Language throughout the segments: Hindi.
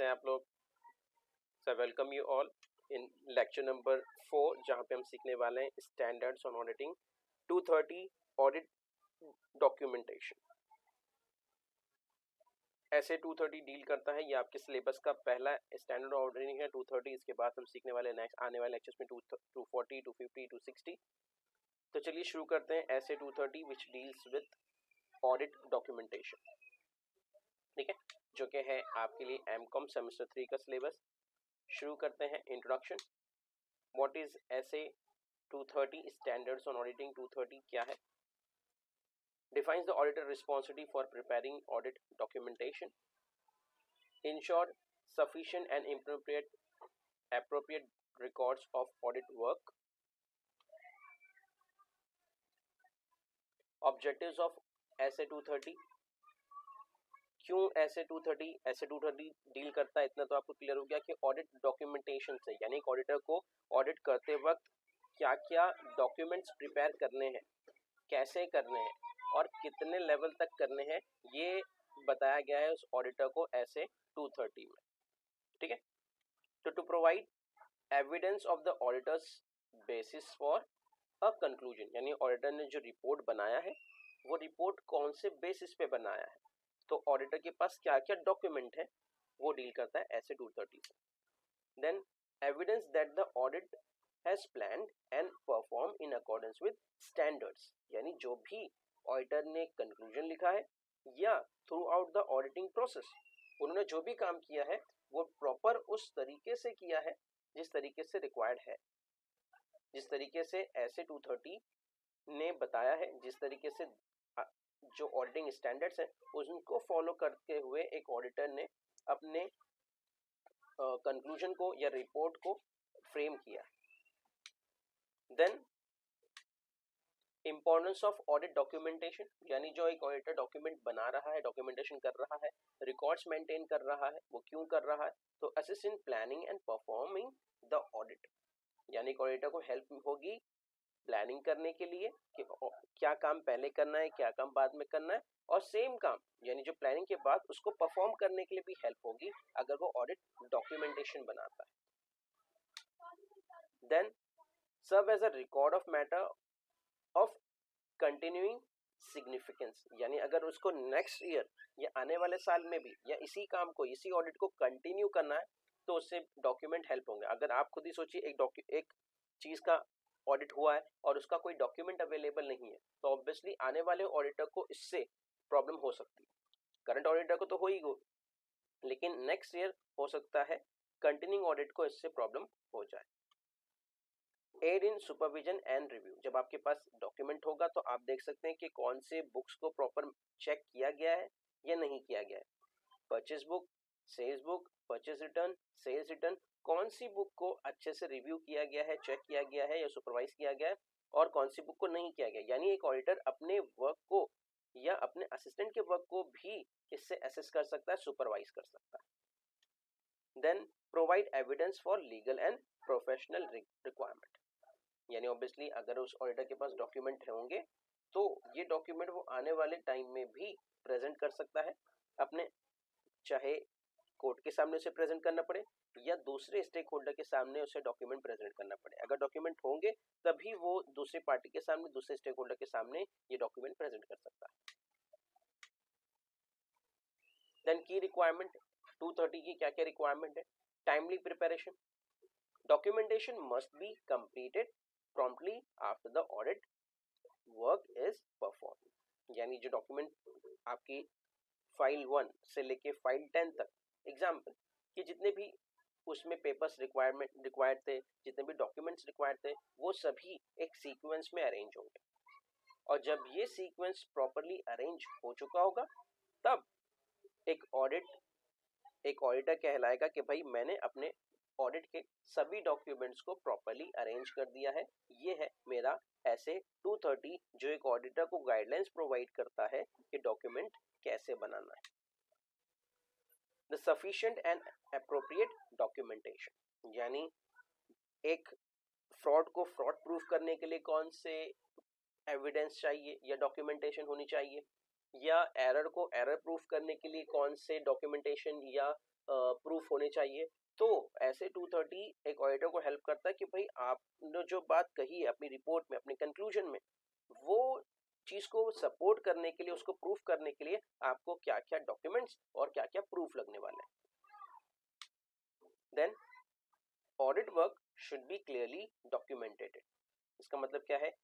आप लोग। So welcome you all in lecture number 4 जहाँ पे हम सीखने वाले हैं standards on auditing 230 audit documentation. ऐसे 230 डील करता है, ये आपके सिलेबस का पहला स्टैंडर्ड ऑडिटिंग है 230। इसके बाद हम सीखने वाले नेक्स्ट आने वाले लेक्चर्स में 240, 250, 260। तो चलिए शुरू करते हैं ऐसे 230 which deals with audit documentation. ठीक है, जो कि है आपके लिए एमकॉम सेमेस्टर 3 का सिलेबस। शुरू करते हैं introduction. What is SA 230, standards on auditing 230 क्या है? Defines the auditor responsibility for preparing audit documentation, ensure sufficient and appropriate records of audit work, objectives of SA 230। क्यों ऐसे 230 डील करता है, इतना तो आपको क्लियर हो गया कि ऑडिट डॉक्यूमेंटेशन से, यानी एक ऑडिटर को ऑडिट करते वक्त क्या क्या डॉक्यूमेंट्स प्रिपेयर करने हैं, कैसे करने हैं और कितने लेवल तक करने हैं, ये बताया गया है उस ऑडिटर को ऐसे 230 में। ठीक है, तो to provide evidence of the auditor's basis for a conclusion, यानी ऑडिटर ने जो रिपोर्ट बनाया है वो रिपोर्ट कौन से बेसिस पे बनाया है, तो ऑडिटर के पास क्या क्या डॉक्यूमेंट है वो डील करता है ऐसे 230 से। Then evidence that the audit has planned and perform in accordance with standards, यानी जो भी ऑडिटर ने कंक्लूजन लिखा है या throughout the auditing process उन्होंने जो भी काम किया है वो प्रॉपर उस तरीके से किया है जिस तरीके से रिक्वायर्ड है, जिस तरीके से ऐसे 230 ने बताया है, जिस तरीके से जो ऑडिटिंग स्टैंडर्ड्स हैं उनको फॉलो करते हुए एक ऑडिटर ने अपने कंक्लूजन को या रिपोर्ट को फ्रेम किया। Then importance of audit documentation, यानी जो एक ऑडिटर डॉक्यूमेंट बना रहा है, डॉक्यूमेंटेशन कर रहा है, रिकॉर्ड्स मेंटेन कर रहा है, वो क्यों कर रहा है, तो assist in planning and performing the audit, यानी ऑडिटर को हेल्प होगी प्लानिंग करने के लिए कि क्या काम पहले करना है, क्या काम बाद में करना है, और सेम काम यानी जो प्लानिंग के बाद उसको परफॉर्म करने के लिए भी हेल्प होगी अगर वो ऑडिट डॉक्यूमेंटेशन बनाता है। Then serve as a record of matter of continuing significance, यानी अगर उसको नेक्स्ट ईयर या आने वाले साल में भी या इसी काम को, इसी ऑडिट को कंटिन्यू करना है तो उससे डॉक्यूमेंट हेल्प होंगे। अगर आप खुद ही सोचिए एक चीज का ऑडिट हुआ है और उसका कोई डॉक्यूमेंट अवेलेबल नहीं है तो ऑब्वियसली आने वाले ऑडिटर को इससे प्रॉब्लम हो सकती है। करंट ऑडिटर को तो हो ही हो, लेकिन नेक्स्ट ईयर हो सकता है कंटिन्यूइंग ऑडिट को इससे प्रॉब्लम हो जाए। Aid in supervision and review, जब आपके पास डॉक्यूमेंट होगा तो आप देख सकते हैं कि कौन से बुक्स को प्रॉपर चेक किया गया है या नहीं किया गया है। Purchase book, sales book, purchase return, sales return, कौन सी बुक को अच्छे से रिव्यू किया गया है, चेक किया गया है या सुपरवाइज किया गया है और कौन सी बुक को नहीं किया गया। यानी एक ऑडिटर अपने वर्क को या अपने असिस्टेंट के वर्क को भी इससे असेस कर सकता है, सुपरवाइज कर सकता है। Then provide evidence for legal and professional requirement, यानी ऑब्वियसली अगर उस ऑडिटर के पास डॉक्यूमेंट होंगे तो ये डॉक्यूमेंट वो आने वाले टाइम में भी प्रेजेंट कर सकता है अपने, चाहे कोर्ट के सामने उसे प्रेजेंट करना पड़े या दूसरे स्टेक होल्डर के सामने उसे डॉक्यूमेंट प्रेजेंट करना पड़े। अगर डॉक्यूमेंट होंगे तभी वो दूसरी पार्टी के सामने, दूसरे स्टेक होल्डर के सामने ये डॉक्यूमेंट प्रेजेंट कर सकता है। देन की रिक्वायरमेंट 230 की क्या क्या रिक्वायरमेंट है? Timely preparation, documentation must be completed promptly after the audit work is performed, यानी जो डॉक्यूमेंट आपकी फाइल 1 से लेके फाइल 10 तक, एग्जाम्पल कि जितने भी उसमें पेपर्स रिक्वायर्ड थे, जितने भी डॉक्यूमेंट्स रिक्वायर्ड थे, वो सभी एक सीक्वेंस में अरेंज होंगे और जब ये सीक्वेंस प्रॉपरली अरेंज हो चुका होगा तब एक ऑडिटर कहलाएगा कि भाई मैंने अपने ऑडिट के सभी डॉक्यूमेंट्स को प्रॉपरली अरेंज कर दिया है। ये है मेरा ऐसे 230 जो एक ऑडिटर को गाइडलाइंस प्रोवाइड करता है कि डॉक्यूमेंट कैसे बनाना है। The sufficient and appropriate documentation, यानी एक फ्रॉड को फ्रॉड प्रूफ करने के लिए कौन से एविडेंस चाहिए या डॉक्यूमेंटेशन होनी चाहिए, या एरर को एरर प्रूफ करने के लिए कौन से डॉक्यूमेंटेशन या प्रूफ होने चाहिए। तो ऐसे 230 एक ऑडिटर को हेल्प करता है कि भाई आपने जो बात कही है अपनी रिपोर्ट में, अपने कंक्लूजन में, वो चीज को सपोर्ट करने के लिए, उसको प्रूफ करने के लिए आपको क्या क्या डॉक्यूमेंट्स और क्या क्या प्रूफ लगने वाले हैं। Then audit work should be clearly documented. इसका मतलब क्या है,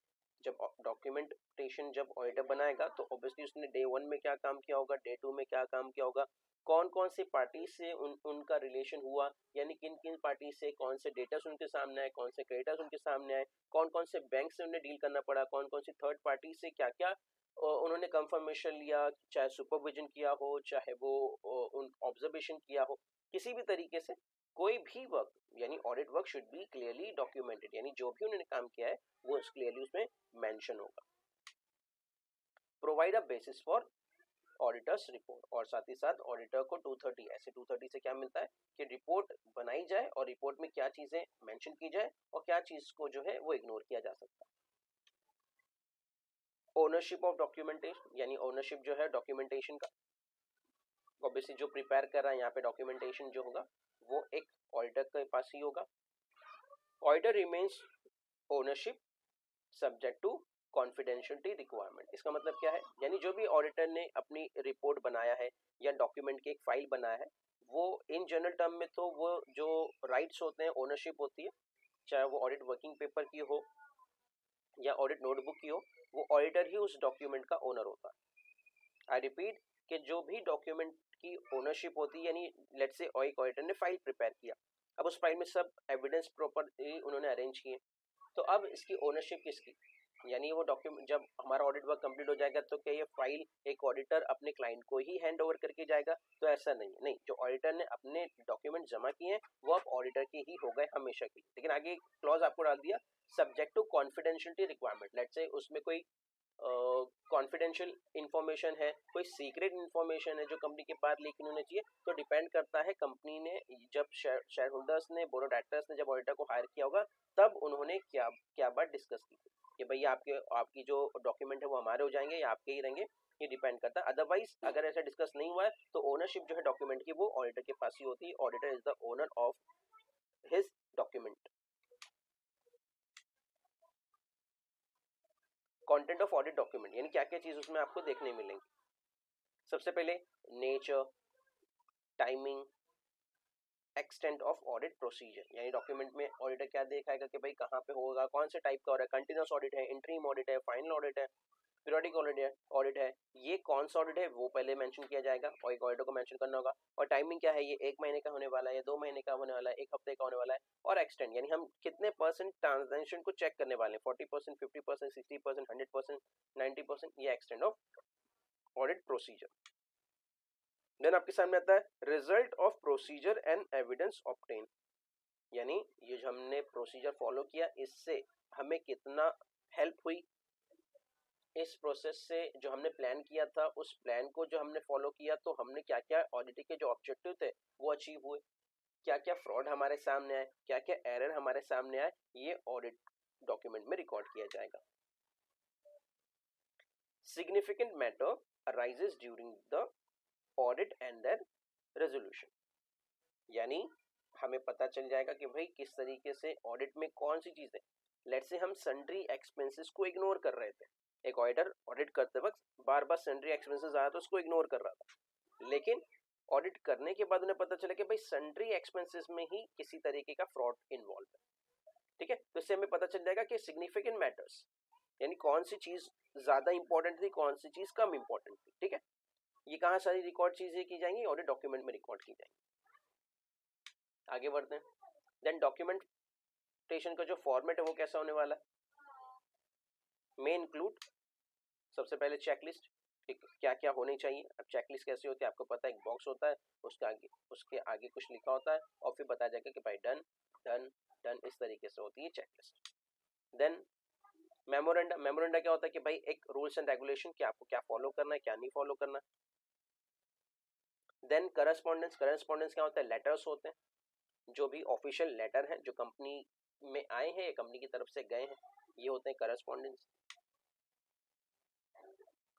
जब डॉक्यूमेंटेशन जब ऑडिटर बनाएगा तो ऑब्वियसली उसने डे 1 में क्या काम किया होगा, डे 2 में क्या काम किया होगा, कौन कौन से पार्टी से उनका रिलेशन हुआ, यानी किन किन पार्टी से कौन से डेटर्स उनके सामने आए, कौन से क्रेडिटर्स उनके सामने आए, कौन कौन से बैंक से उन्हें डील करना पड़ा, कौन कौन सी थर्ड पार्टी से क्या क्या उन्होंने कंफर्मेशन लिया, चाहे सुपरविजन किया हो, चाहे वो उन ऑब्जर्वेशन किया हो, किसी भी तरीके से कोई भी वर्क यानी audit work should be clearly documented, यानी जो भी उन्होंने काम किया है वो क्लियरली उसमें मेंशन होगा। Provide a basis four auditors report, और साथ ही साथ ऑडिटर को 230 ऐसे 230 से क्या मिलता है कि रिपोर्ट बनाई जाए और रिपोर्ट में क्या चीजें मेंशन की जाए और क्या चीज को जो है वो इग्नोर किया जा सकता है। ओनरशिप ऑफ डॉक्यूमेंटेशन, यानी ओनरशिप जो है डॉक्यूमेंटेशन का, ऑब्वियसली जो प्रिपेयर कर रहा है यहाँ पे डॉक्यूमेंटेशन जो होगा वो एक ऑडिटर के पास ही होगा। Auditor remains ownership subject to confidentiality requirement. इसका मतलब क्या है, यानी जो भी ऑडिटर ने अपनी रिपोर्ट बनाया है या डॉक्यूमेंट की एक फाइल बनाया है, वो इन जनरल टर्म में तो वो जो राइट्स होते हैं, ओनरशिप होती है, चाहे वो ऑडिट वर्किंग पेपर की हो या ऑडिट नोटबुक की हो, वो ऑडिटर ही उस डॉक्यूमेंट का ओनर होता है। आई रिपीट कि जो भी डॉक्यूमेंट की ओनरशिप होती है, यानी लेट्स से एक ऑडिटर ने फाइल प्रिपेयर किया, अब उस फाइल में सब एविडेंस प्रॉपरली उन्होंने अरेंज किए, तो अब इसकी ओनरशिप किसकी, यानी वो डॉक्यूमेंट जब हमारा ऑडिट वर्क कंप्लीट हो जाएगा तो क्या ये फाइल एक ऑडिटर अपने क्लाइंट को ही हैंड ओवर करके जाएगा, तो ऐसा नहीं है, नहीं, जो ऑडिटर ने अपने डॉक्यूमेंट जमा किए हैं वो अब ऑडिटर के ही हो गए हमेशा के लिए। लेकिन आगे क्लॉज आपको डाल दिया subject to confidentiality requirement, let's say उसमें कोई कॉन्फिडेंशियल इंफॉर्मेशन है, कोई सीक्रेट इंफॉर्मेशन है जो कंपनी के पास लेकिन होना चाहिए, तो डिपेंड करता है कंपनी ने जब शेयर होल्डर्स ने, बोर्ड ऑफ डायरेक्टर्स ने जब ऑडिटर को हायर किया होगा तब उन्होंने क्या क्या बात डिस्कस की कि भैया आपकी जो डॉक्यूमेंट है वो हमारे हो जाएंगे या आपके ही रहेंगे, ये डिपेंड करता है। अदरवाइज अगर ऐसा डिस्कस नहीं हुआ है तो ओनरशिप जो है डॉक्यूमेंट की वो ऑडिटर के पास ही होती है। Auditor is the owner of his document. Content of audit document, यानी क्या क्या चीज उसमें आपको देखने मिलेंगी। सबसे पहले nature, timing, extent of audit procedure, यानी डॉक्यूमेंट में ऑडिटर क्या दिखाएगा कि भाई कहाँ पे होगा, कौन से टाइप का हो रहा है, कंटिन्यूस ऑडिट है, इंटरिम ऑडिट है, फाइनल ऑडिट है, पीरियोडिक ऑडिट है, ये कौन सा ऑडिट है वो पहले मेंशन किया जाएगा और एक ऑडिटर को मेंशन करना होगा। और टाइमिंग क्या है, ये 1 महीने का होने वाला है, 2 महीने का होने वाला है, 1 हफ्ते का होने वाला है। और एक्सटेंड, यानी हम कितने परसेंट ट्रांजेक्शन को चेक करने वाले हैं, 40%, 50%, 60%, 100%, 90%, ये extend of audit procedure. Then आपके सामने आता है result of procedure and evidence obtain, यानी ये जो हमने प्रोसीजर फॉलो किया इससे हमें कितना हेल्प हुई, इस प्रोसेस से जो हमने प्लान किया था उस प्लान को जो हमने फॉलो किया तो हमने क्या क्या ऑडिट के जो ऑब्जेक्टिव थे वो अचीव हुए, क्या क्या फ्रॉड हमारे सामने आए, क्या क्या एरर हमारे सामने आए, ये ऑडिट डॉक्यूमेंट में रिकॉर्ड किया जाएगा। Significant matter arises during the audit and their resolution, यानी हमें पता चल जाएगा कि भाई किस तरीके से ऑडिट में कौन सी चीजें, लेट्स से हम सन्ड्री एक्सपेंसेस को इग्नोर कर रहे थे, एक ऑडिटर ऑडिट करते वक्त बार बार सन्ड्री एक्सपेंसेस आया तो उसको इग्नोर कर रहा था, लेकिन ऑडिट करने के बाद उन्हें पता चला कि भाई सन्ड्री एक्सपेंसेस में ही किसी तरीके का फ्रॉड इन्वॉल्व है, ठीक है, तो इससे हमें पता चल जाएगा कि सिग्निफिकेंट मैटर्स, यानी कौन सी चीज ज्यादा इंपॉर्टेंट थी, कौन सी चीज कम इंपॉर्टेंट थी, ठीक है, ये कहाँ सारी रिकॉर्ड चीजें की जाएंगी, ऑडिट डॉक्यूमेंट में रिकॉर्ड की जाएंगी। आगे बढ़ते हैं। देन डॉक्यूमेंटेशन का जो फॉर्मेट है वो कैसा होने वाला है, में इंक्लूड सबसे पहले चेकलिस्ट, क्या क्या होनी चाहिए। अब चेकलिस्ट कैसे होती है आपको पता है, एक बॉक्स होता है, उसके आगे कुछ लिखा होता है और फिर बताया जाएगा कि भाई डन डन डन, इस तरीके से होती है चेकलिस्ट। देन मेमोरेंडा, मेमोरेंडा क्या होता है कि भाई एक रूल्स एंड रेगुलेशन कि आपको क्या फॉलो करना है क्या नहीं फॉलो करना है। देन करस्पॉन्डेंस, करस्पॉन्डेंस क्या होता है, लेटर्स होते हैं, जो भी ऑफिशियल लेटर है जो कंपनी में आए हैं या कंपनी की तरफ से गए हैं, ये होते हैं करस्पॉन्डेंस।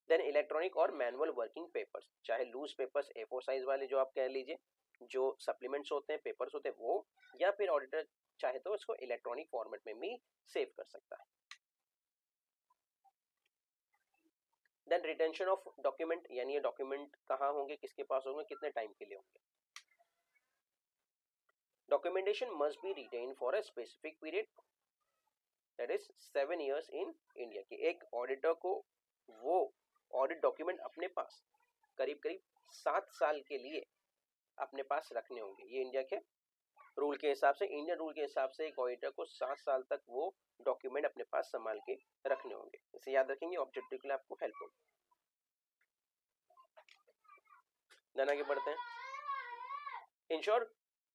देन इलेक्ट्रॉनिक और मैनुअल वर्किंग पेपर्स, चाहे लूज पेपर्स A4 साइज वाले जो आप कह लीजिए, जो सप्लीमेंट्स होते हैं, पेपर्स होते हैं वो, या फिर ऑडिटर चाहे तो इसको इलेक्ट्रॉनिक फॉर्मेट में भी सेव कर सकता है। देन रिटेंशन ऑफ डॉक्यूमेंट, यानी ये डॉक्यूमेंट कहाँ होंगे, किसके पास होंगे, कितने टाइम के लिए होंगे। Documentation must be retained for a specific period, that is 7 years in India. कि एक ऑडिटर को वो ऑडिट डॉक्यूमेंट अपने पास करीब करीब 7 साल के लिए अपने पास रखने होंगे। ये इंडिया के रूल के हिसाब से, इंडियन रूल के हिसाब से एक ऑडिटर को 7 साल तक वो डॉक्यूमेंट अपने पास संभाल के रखने होंगे। इसे याद रखेंगे, ऑब्जेक्टिव के लिए आपको हेल्प होगी। देन आगे बढ़ते हैं। Ensure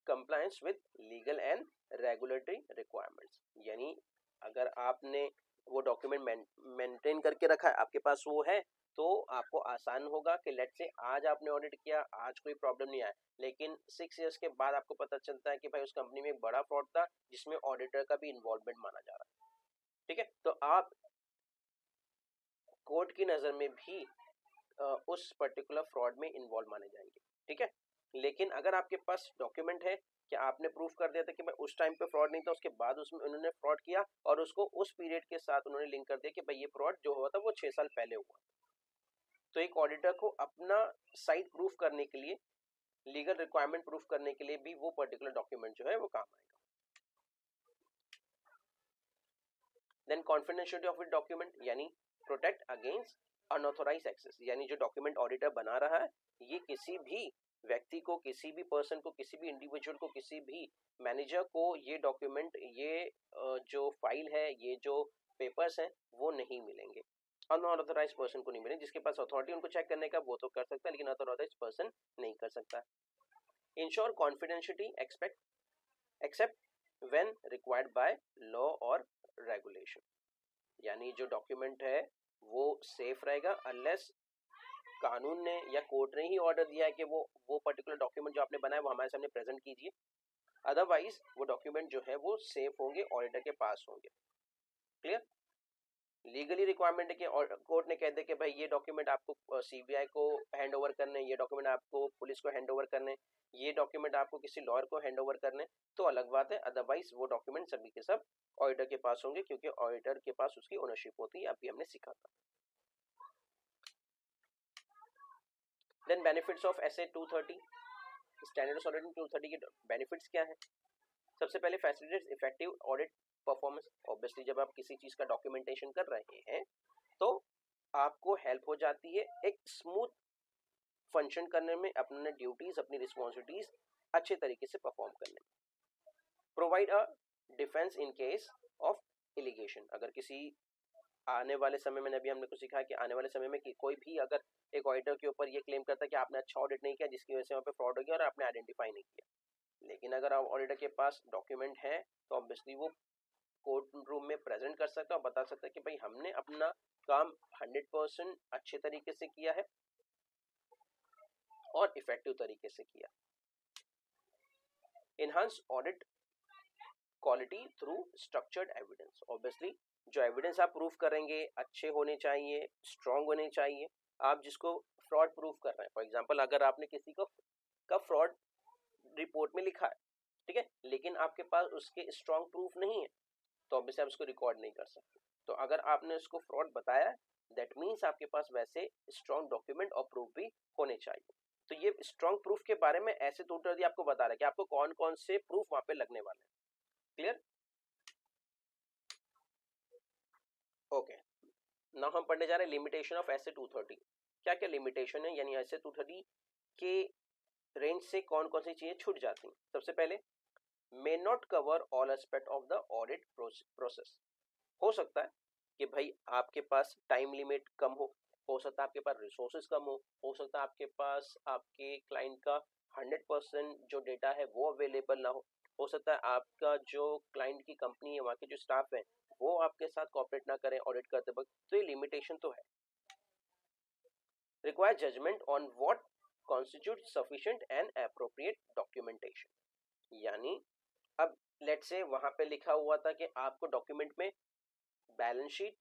compliance with legal and regulatory requirements, यानी अगर आपने वो डॉक्यूमेंट मेंटेन करके रखा है, आपके पास वो है, तो आपको आसान होगा कि लेट्स से आज आपने ऑडिट किया, आज कोई प्रॉब्लम नहीं आया, लेकिन 6 years के बाद आपको पता चलता है कि भाई उस कंपनी में एक बड़ा फ्रॉड था जिसमें ऑडिटर का भी इन्वॉल्वमेंट माना जा रहा है, ठीक है, तो आप कोर्ट की नजर में भी उस पर्टिकुलर फ्रॉड में इन्वॉल्व माने जाएंगे, ठीक है। लेकिन अगर आपके पास डॉक्यूमेंट है कि आपने प्रूफ कर दिया था कि भाई उस टाइम पे फ्रॉड नहीं था, उसके बाद उसमें उन्होंने फ्रॉड किया और उसको उस पीरियड के साथ उन्होंने लिंक कर दिया कि भाई ये फ्रॉड जो हुआ था वो 6 साल पहले हुआ, तो एक ऑडिटर को अपना साइड प्रूफ करने के लिए, लीगल रिक्वायरमेंट प्रूफ करने के लिए भी वो पर्टिकुलर डॉक्यूमेंट जो है वो काम आएगा। Then confidentiality of it document, यानी प्रोटेक्ट अगेंस्ट अनऑथोराइज्ड एक्सेस, यानी जो डॉक्यूमेंट ऑडिटर बना रहा है ये किसी भी व्यक्ति को, किसी भी पर्सन को, किसी भी इंडिविजुअल को, किसी भी मैनेजर को ये डॉक्यूमेंट, ये जो फाइल है, ये जो पेपर्स हैं वो नहीं मिलेंगे। अनऑथोराइज्ड पर्सन को नहीं मिलेंगे, जिसके पास अथॉरिटी उनको चेक करने का वो तो कर सकता है, लेकिन अनऑथोराइज्ड पर्सन नहीं कर सकता। Ensure confidentiality except when required by law और रेगुलेशन, यानी जो डॉक्यूमेंट है वो सेफ रहेगा अनलेस कानून ने या कोर्ट ने ही ऑर्डर दिया है कि वो पर्टिकुलर डॉक्यूमेंट जो आपने बनाया वो हमारे सामने प्रेजेंट कीजिए, अदरवाइज वो डॉक्यूमेंट जो है वो सेफ होंगे, ऑडिटर के पास होंगे। क्लियर। लीगली रिक्वायरमेंट है कि कोर्ट ने कह दे कि भाई ये डॉक्यूमेंट आपको सीबीआई को हैंड ओवर करने, ये डॉक्यूमेंट आपको पुलिस को हैंड ओवर करने, ये डॉक्यूमेंट आपको किसी लॉयर को हैंड ओवर करने, तो अलग बात है, अदरवाइज वो डॉक्यूमेंट सभी के सब ऑडिटर के पास होंगे, क्योंकि ऑडिटर के पास उसकी ओनरशिप होती है, अभी हमने सीखा था। Then benefits of SA 230, standard auditing 230 के बेनिफिट्स क्या है। सबसे पहले facilitates effective audit performance, obviously जब आप किसी चीज का डॉक्यूमेंटेशन कर रहे हैं तो आपको हेल्प हो जाती है एक स्मूथ फंक्शन करने में, अपने ड्यूटीज, अपनी रिस्पॉन्सिबिलिटीज अच्छे तरीके से परफॉर्म करने में। Provide a defence in case of allegation, अगर किसी आने वाले समय में, अभी हमने कुछ सीखा कि आने वाले समय में कि कोई भी अगर एक ऑडिटर के ऊपर ये क्लेम करता है कि आपने अच्छा ऑडिट नहीं किया जिसकी वजह से वहाँ पे फ्रॉड हो गया और आपने आइडेंटिफाई नहीं किया, लेकिन अगर आप ऑडिटर के पास डॉक्यूमेंट है तो ऑब्वियसली वो कोर्ट रूम में प्रेजेंट कर सकता है और बता सकता है कि भाई हमने अपना काम 100% अच्छे तरीके से किया है और इफेक्टिव तरीके से किया। Enhance audit quality through structured evidence, obviously जो एविडेंस आप प्रूफ करेंगे अच्छे होने चाहिए, स्ट्रांग होने चाहिए। आप जिसको फ्रॉड प्रूफ कर रहे हैं, फॉर एग्जांपल अगर आपने किसी को का फ्रॉड रिपोर्ट में लिखा है, ठीक है, लेकिन आपके पास उसके स्ट्रांग प्रूफ नहीं है, तो ऑब्वियसली आप उसको रिकॉर्ड नहीं कर सकते। तो अगर आपने उसको फ्रॉड बताया, दैट मीन्स आपके पास वैसे स्ट्रांग डॉक्यूमेंट और प्रूफ भी होने चाहिए। तो ये स्ट्रांग प्रूफ के बारे में ऐसे टूटर आपको बता रहा है कि आपको कौन कौन से प्रूफ वहां पे लगने वाले हैं। क्लियर। ओके, नाउ हम पढ़ने जा रहे हैं लिमिटेशन ऑफ एसए 230। क्या क्या लिमिटेशन है, यानी एसए 230 के रेंज से कौन कौन सी चीजें छूट जाती हैं। सबसे पहले, may not cover all aspect of the audit process, हो सकता है कि भाई आपके पास टाइम लिमिट कम हो सकता है आपके पास रिसोर्सेज कम हो सकता है आपके पास आपके क्लाइंट का 100% जो डेटा है वो अवेलेबल ना हो सकता है आपका जो क्लाइंट की कंपनी है वहाँ के जो स्टाफ है वो आपके साथ कोऑपरेट ना करें ऑडिट करते वक्त, तो ये लिमिटेशन तो है। Require judgement on what constitute sufficient and appropriate documentation, यानी अब लेट्स से वहां पे लिखा हुआ था कि आपको डॉक्यूमेंट में balance sheet,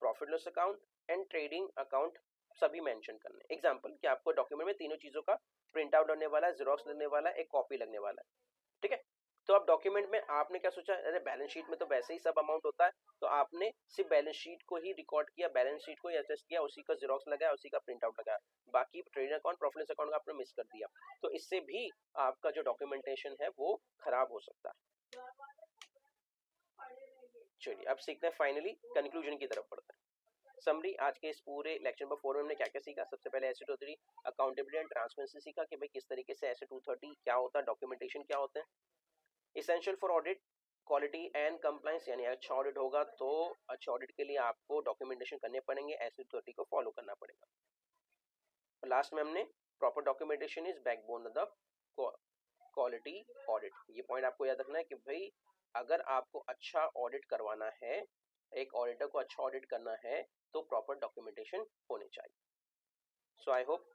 profit loss account and trading account सभी मेंशन करने। एग्जांपल कि आपको डॉक्यूमेंट में तीनों चीजों का प्रिंट आउट लगने वाला है, जेरोक्स लगने वाला है, एक कॉपी लगने वाला है, ठीक है। तो अब डॉक्यूमेंट में आपने क्या सोचा, अरे बैलेंस शीट में तो वैसे ही सब अमाउंट होता है, तो आपने सिर्फ बैलेंस शीट को ही रिकॉर्ड किया, बैलेंस शीट को ही एडजस्ट किया, उसी का जेरोक्स लगाया, उसी का प्रिंट आउट लगाया, बाकी trading account profit loss account का आपने मिस कर दिया। तो इससे भी आपका जो डॉक्यूमेंटेशन है वो खराब हो सकता है। चलिए अब सीखते हैं फाइनली कंक्लूजन की तरफ बढ़ते हैं। समरी, आज के इस पूरे लेक्चर नंबर 4 में हमने क्या क्या सीखा। सबसे पहले एस 230 अकाउंटेबिलिटी एंड ट्रांसपेरेंसी सीखा कि भाई किस तरीके से एस 230 क्या होता है, डॉक्यूमेंटेशन क्या होते हैं। Essential for audit quality and compliance, यानी अच्छा ऑडिट होगा तो अच्छे ऑडिट के लिए आपको डॉक्यूमेंटेशन करने पड़ेंगे, एस 230 को फॉलो करना पड़ेगा। लास्ट में हमने proper documentation is backbone of the quality audit, ये पॉइंट आपको याद रखना है कि भाई अगर आपको अच्छा ऑडिट करवाना है, एक ऑडिटर को अच्छा ऑडिट करना है, तो प्रॉपर डॉक्यूमेंटेशन होनी चाहिए। सो आई होप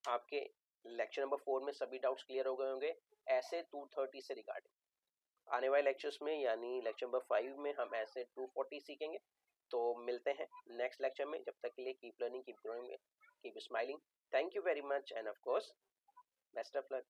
आपके लेक्चर नंबर 4 में सभी डाउट्स क्लियर हो गए होंगे ऐसे 230 से रिगार्डिंग। आने वाले लेक्चर्स में यानी लेक्चर नंबर 5 में हम ऐसे 240 सीखेंगे। तो मिलते हैं नेक्स्ट लेक्चर में, जब तक के लिए keep learning, keep growing, keep smiling. Thank you very much end of course best of luck.